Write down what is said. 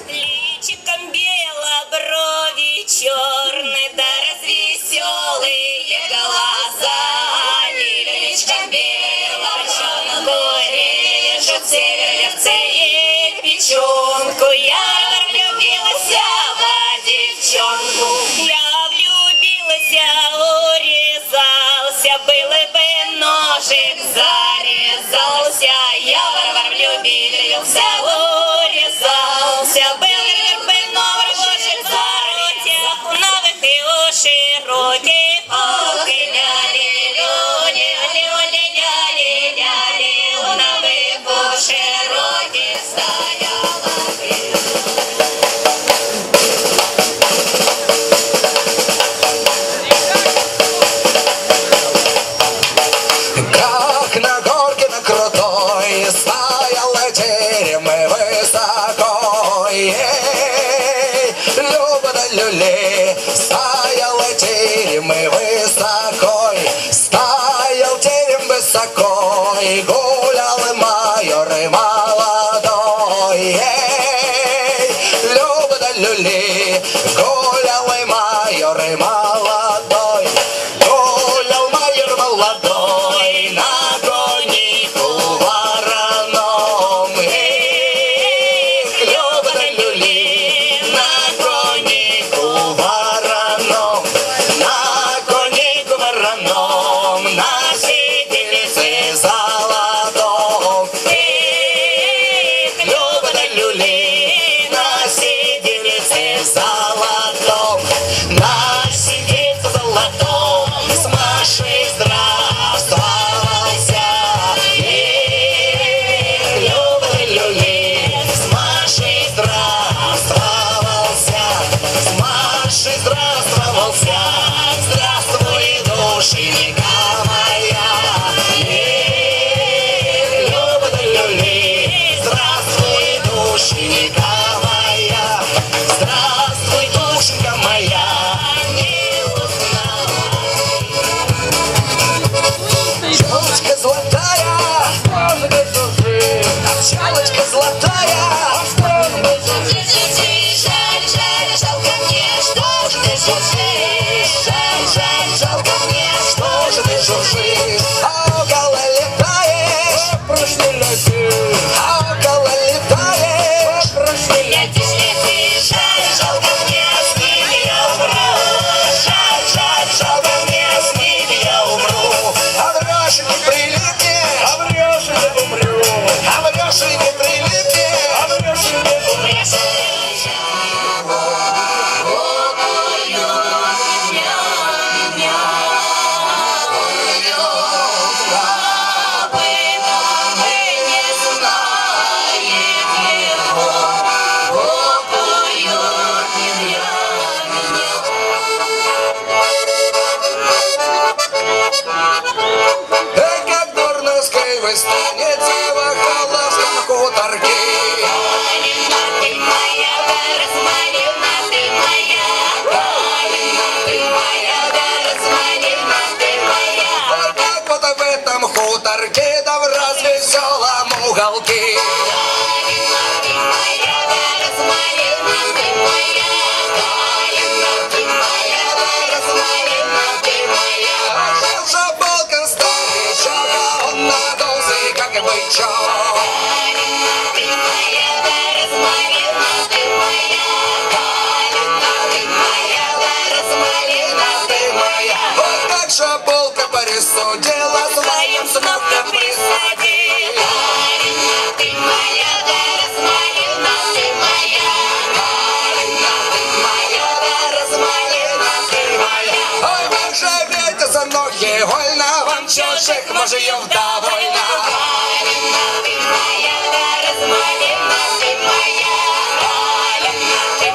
Личиком бело, брови черные, да развеселые глаза. Личиком бело, чернку режут северце и печенку. Я влюбилась в девчонку, я влюбилась, урезался, был бы ножик, зарезался. Я влюбился, урезался, был бы ножик, зарезался. Новых и широких, ох, ля-ли-ля-ли, ля-ли-ля-ли, новых и широких стояла как на горке на крутой стоял терем высоко. Люба да люли, стоял терем высоко, стоял терем высоко, и гулял майор и молодой. Люба да люли, гулял и майор и молодой. Гулял майор молодой на коннику вороном. Люба да люли, на коннику вороном, на коннику вороном, на сиделице золотом. Люба да люли, на сиделице золотом, на сиделице золотом с Машей здравствовался. Люба да люли, с Машей здравствовался, с Машей здравствовался. Здравствуй, душенька моя. Люба да люли, здравствуй, душенька моя. Здравствуй, душенька моя. Не узнала. Челочка золотая, челочка золотая. жаль, жаль, жалко мне, что же ты жужжишь? Жаль, жаль, жалко мне, что же ты жужжишь? А около летаешь, а около летаешь. Летишь, жаль, жалко мне, с ними я умру. Жаль, жаль, жалко мне, с ними я умру. А врешь и не прилипни, а врешь и не умру. А врешь и не прилипни, а врешь и не умрешь. Да как Дурновской выстанет в Холодском хуторке. Калина ты моя, Размалина ты моя. Калина ты моя, Размалина ты моя. Вот так вот в этом хуторке, да в развеселом уголке. Калина ты моя, Размалина ты моя. Калина ты моя, Размалина ты моя. Жил шабал Константичок, а он надулся, как и бычок. Калина ты моя, Размалина ты моя. Калина ты моя, Размалина ты моя. Вот как шабулка присудила своим сынкам присадила. Калина ты моя, Размалина ты моя. Калина ты моя, Размалина ты моя. Ой, вам же ветер за ноги вольно, вам чужих мужьев довольно. Калина ты моя, Размалина ты моя. Калина ты